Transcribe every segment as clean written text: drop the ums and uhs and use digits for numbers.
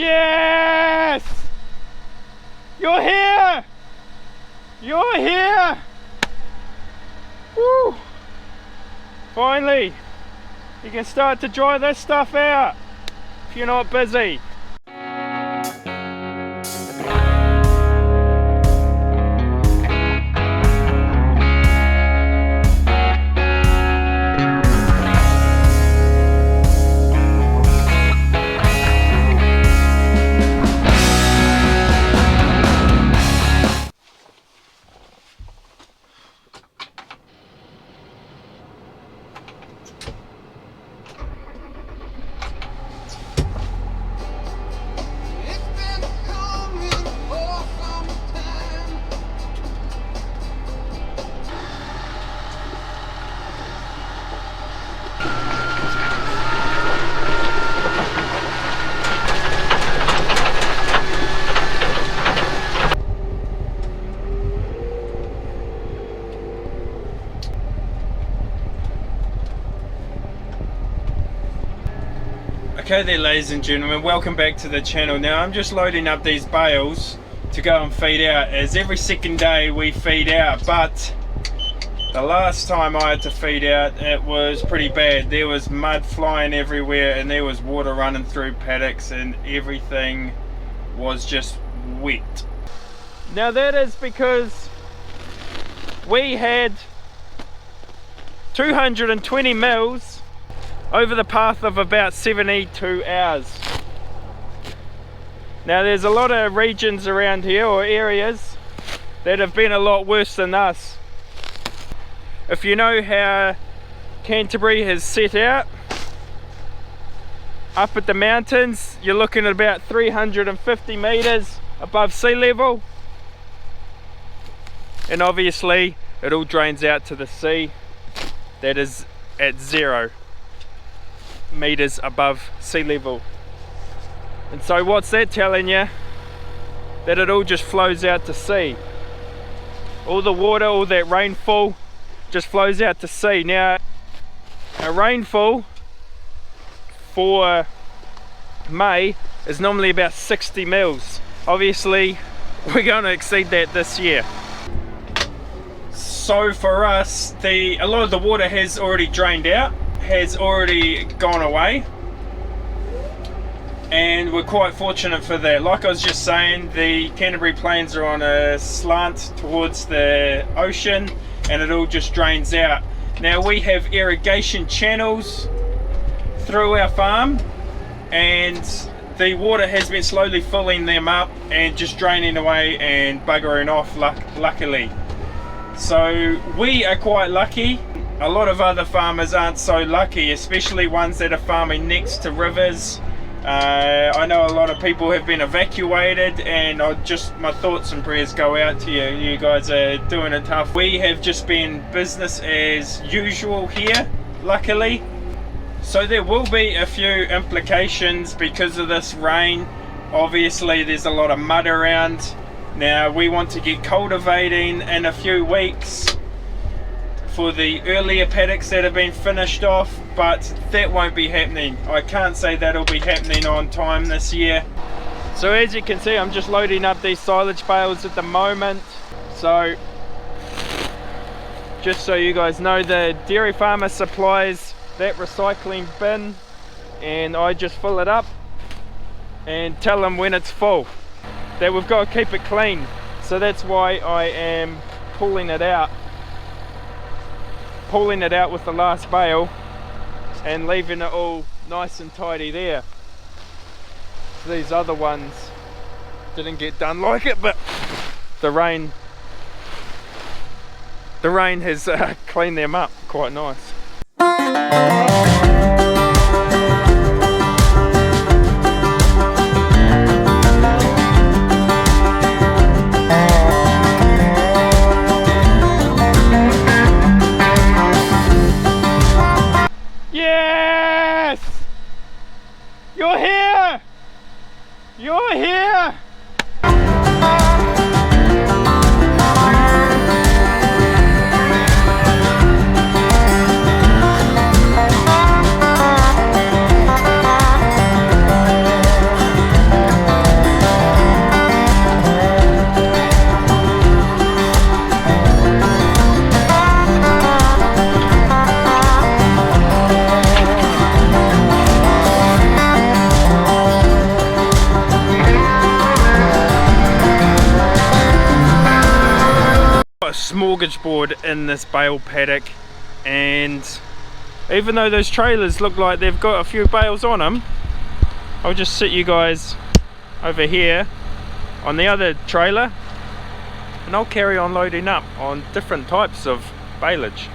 Yes! You're here! You're here! Woo! Finally, you can start to dry this stuff out if you're not busy. Okay there, ladies and gentlemen, welcome back to the channel. Now I'm just loading up these bales to go and feed out, as every second day we feed out, but the last time I had to feed out it was pretty bad. There was mud flying everywhere and there was water running through paddocks and everything was just wet. Now that is because we had 220 mils over the path of about 72 hours. Now there's a lot of regions around here, or areas, that have been a lot worse than us. If you know how Canterbury has set out, up at the mountains, you're looking at about 350 meters above sea level. And obviously it all drains out to the sea that is at 0 meters above sea level. And so what's that telling you? That it all just flows out to sea. All the water, all that rainfall just flows out to sea. Now a rainfall for May is normally about 60 mils. Obviously we're going to exceed that this year. So for us, a lot of the water has already drained out, has already gone away, and we're quite fortunate for that. Like I was just saying, the Canterbury Plains are on a slant towards the ocean and it all just drains out. Now we have irrigation channels through our farm and the water has been slowly filling them up and just draining away and buggering off, luckily. So we are quite lucky. A lot of other farmers aren't so lucky, especially ones that are farming next to rivers. I know a lot of people have been evacuated, and my thoughts and prayers go out to you. You guys are doing it tough. We have just been business as usual here, luckily. So there will be a few implications because of this rain. Obviously there's a lot of mud around. Now we want to get cultivating in a few weeks for the earlier paddocks that have been finished off, but that won't be happening. I can't say that'll be happening on time this year. So as you can see, I'm just loading up these silage bales at the moment. So just so you guys know, the dairy farmer supplies that recycling bin and I just fill it up and tell them when it's full, that we've got to keep it clean. So that's why I am pulling it out with the last bale and leaving it all nice and tidy there. These other ones didn't get done like it, but the rain has cleaned them up quite nice. Yes! You're here! You're here! smorgasbord in this bale paddock, and even though those trailers look like they've got a few bales on them, I'll just sit you guys over here on the other trailer and I'll carry on loading up on different types of baleage.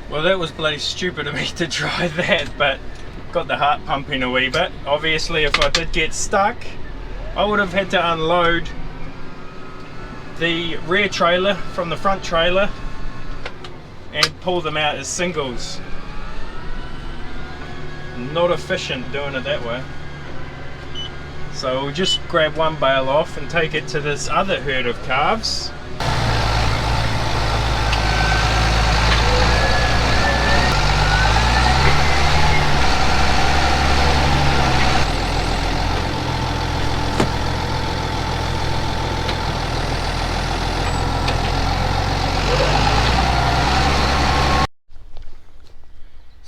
Well, that was bloody stupid of me to try that, but got the heart pumping a wee bit. Obviously, if I did get stuck, I would have had to unload the rear trailer from the front trailer and pull them out as singles. Not efficient doing it that way. So we'll just grab one bale off and take it to this other herd of calves.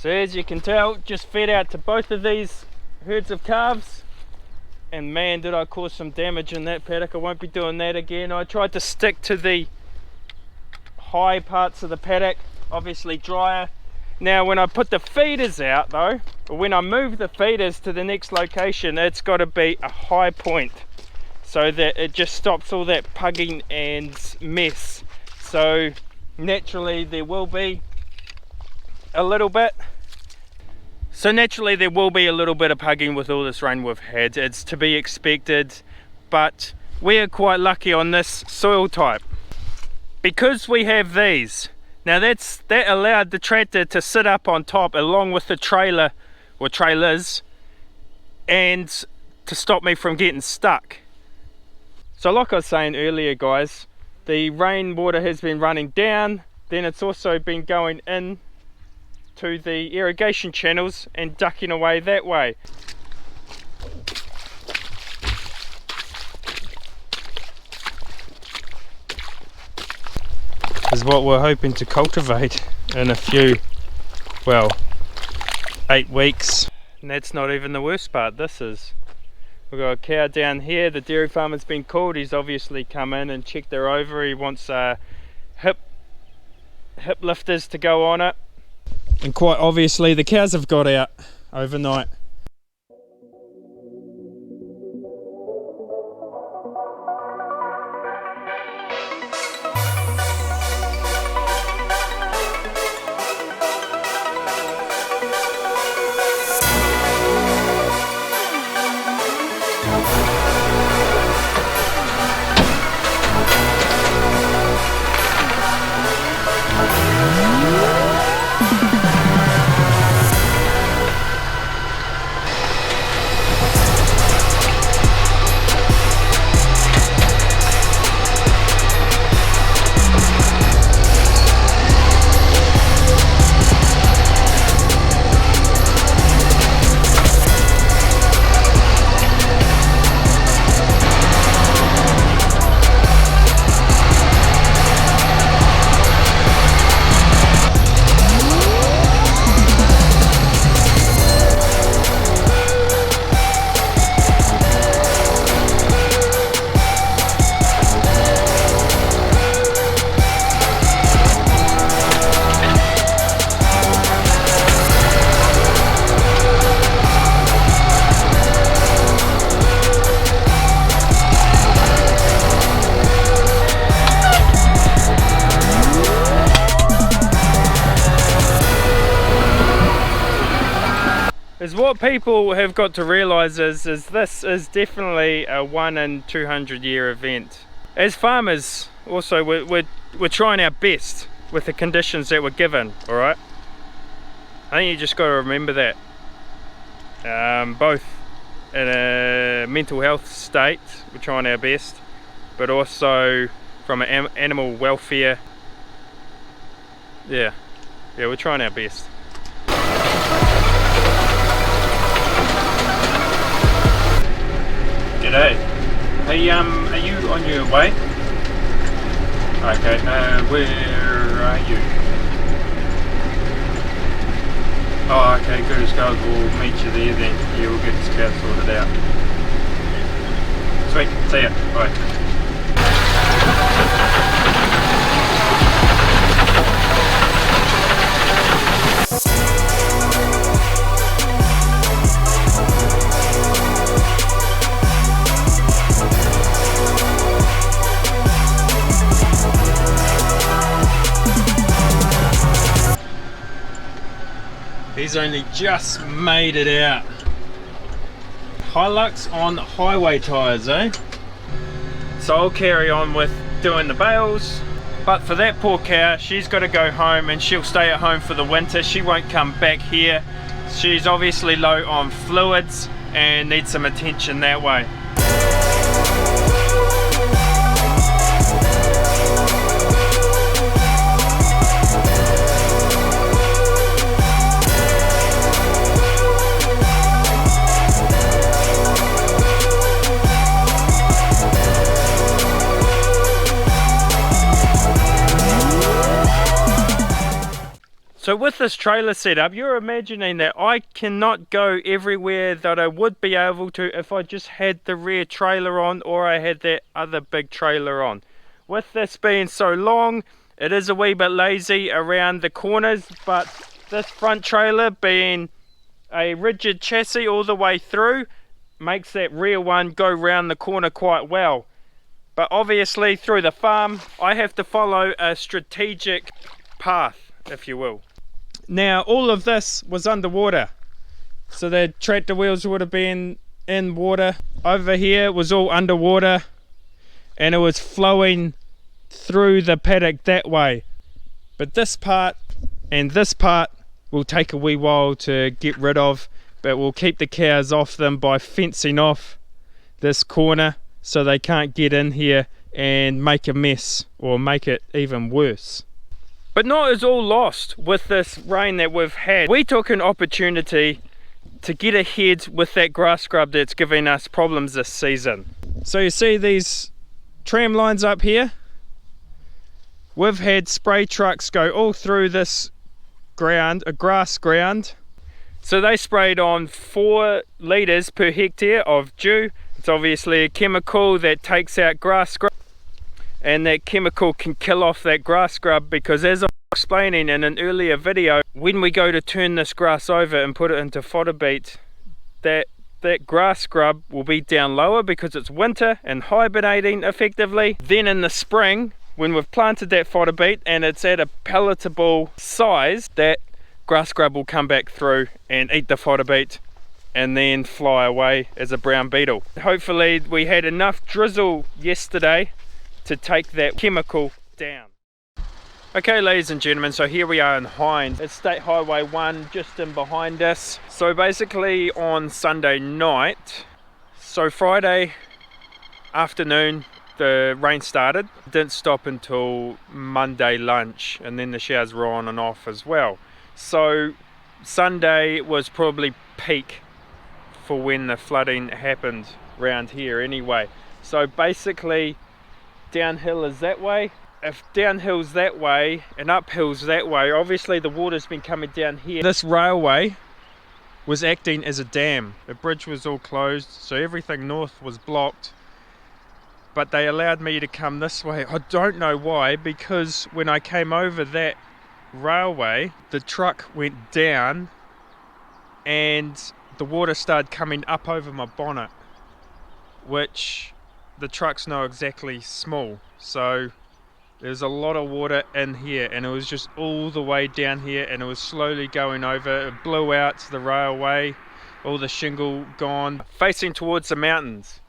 So as you can tell, just fed out to both of these herds of calves, and man did I cause some damage in that paddock. I won't be doing that again. I tried to stick to the high parts of the paddock, obviously drier. Now when I put the feeders out though, or when I move the feeders to the next location, it's got to be a high point so that it just stops all that pugging and mess. So naturally there will be a little bit of pugging with all this rain we've had. It's to be expected, but we are quite lucky on this soil type because we have these. Now that allowed the tractor to sit up on top along with the trailer or trailers and to stop me from getting stuck. So like I was saying earlier guys, the rainwater has been running down, then it's also been going in to the irrigation channels and ducking away that way. is what we're hoping to cultivate in a few, well, 8 weeks. And that's not even the worst part. This is, we've got a cow down here. The dairy farmer's been called. He's obviously come in and checked her over. He wants hip lifters to go on it. And quite obviously the cows have got out overnight. Is what people have got to realise is this is definitely a 1 in 200 year event. As farmers also we're trying our best with the conditions that we're given, alright? I think you just got to remember that. Both in a mental health state, we're trying our best, but also from an animal welfare, yeah, we're trying our best. G'day. Hey, are you on your way? Okay, where are you? Oh, okay, good as gold. We'll meet you there then. Yeah, we'll get this cow sorted out. Sweet, see ya. Bye. He's only just made it out. Hilux on highway tyres, eh? So I'll carry on with doing the bales. But for that poor cow, she's got to go home and she'll stay at home for the winter. She won't come back here. She's obviously low on fluids and needs some attention that way. So with this trailer setup, you're imagining that I cannot go everywhere that I would be able to if I just had the rear trailer on or I had that other big trailer on. With this being so long, it is a wee bit lazy around the corners, but this front trailer being a rigid chassis all the way through makes that rear one go round the corner quite well. But obviously through the farm, I have to follow a strategic path, if you will. Now all of this was underwater, so the tractor wheels would have been in water. Over here was all underwater and it was flowing through the paddock that way. But this part and this part will take a wee while to get rid of, but we'll keep the cows off them by fencing off this corner so they can't get in here and make a mess or make it even worse. But not is all lost with this rain that we've had. We took an opportunity to get ahead with that grass scrub that's giving us problems this season. So you see these tram lines up here? We've had spray trucks go all through this ground, a grass ground. So they sprayed on 4 litres per hectare of dew. It's obviously a chemical that takes out grass scrub, and that chemical can kill off that grass scrub, because as I was explaining in an earlier video, when we go to turn this grass over and put it into fodder beet, that grass scrub will be down lower because it's winter and hibernating effectively. Then in the spring, when we've planted that fodder beet and it's at a palatable size, that grass scrub will come back through and eat the fodder beet and then fly away as a brown beetle. Hopefully we had enough drizzle yesterday to take that chemical down. Okay, ladies and gentlemen, so here we are in Hinds. It's State Highway 1 just in behind us. So basically on Sunday night, so Friday afternoon, the rain started. It didn't stop until Monday lunch, and then the showers were on and off as well. So Sunday was probably peak for when the flooding happened around here anyway. So basically downhill is that way. If downhill's that way and uphill's that way, obviously the water's been coming down here. This railway was acting as a dam. The bridge was all closed, so everything north was blocked, but they allowed me to come this way. I don't know why, because when I came over that railway, the truck went down and the water started coming up over my bonnet, which the trucks know exactly small, so there's a lot of water in here, and it was just all the way down here, and it was slowly going over. It blew out to the railway, all the shingle gone. Facing towards the mountains,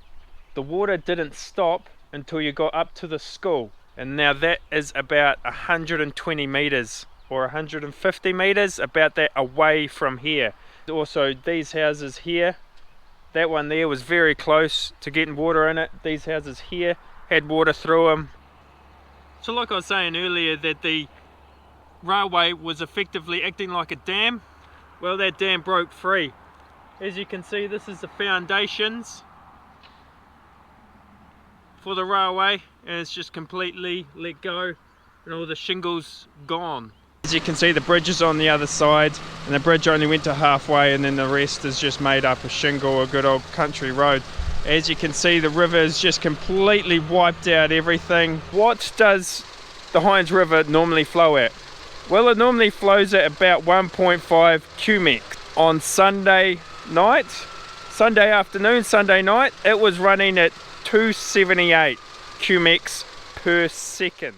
the water didn't stop until you got up to the school, and now that is about 120 meters or 150 meters, about that away from here. Also these houses here, that one there was very close to getting water in it. These houses here had water through them. So like I was saying earlier, that the railway was effectively acting like a dam. Well, that dam broke free. As you can see, this is the foundations for the railway, and it's just completely let go and all the shingles gone. As you can see, the bridge is on the other side, and the bridge only went to halfway, and then the rest is just made up of shingle, a good old country road. As you can see, the river has just completely wiped out everything. What does the Hinds River normally flow at? Well, it normally flows at about 1.5 cubic. On Sunday night, Sunday afternoon, Sunday night, it was running at 278 cubics per second.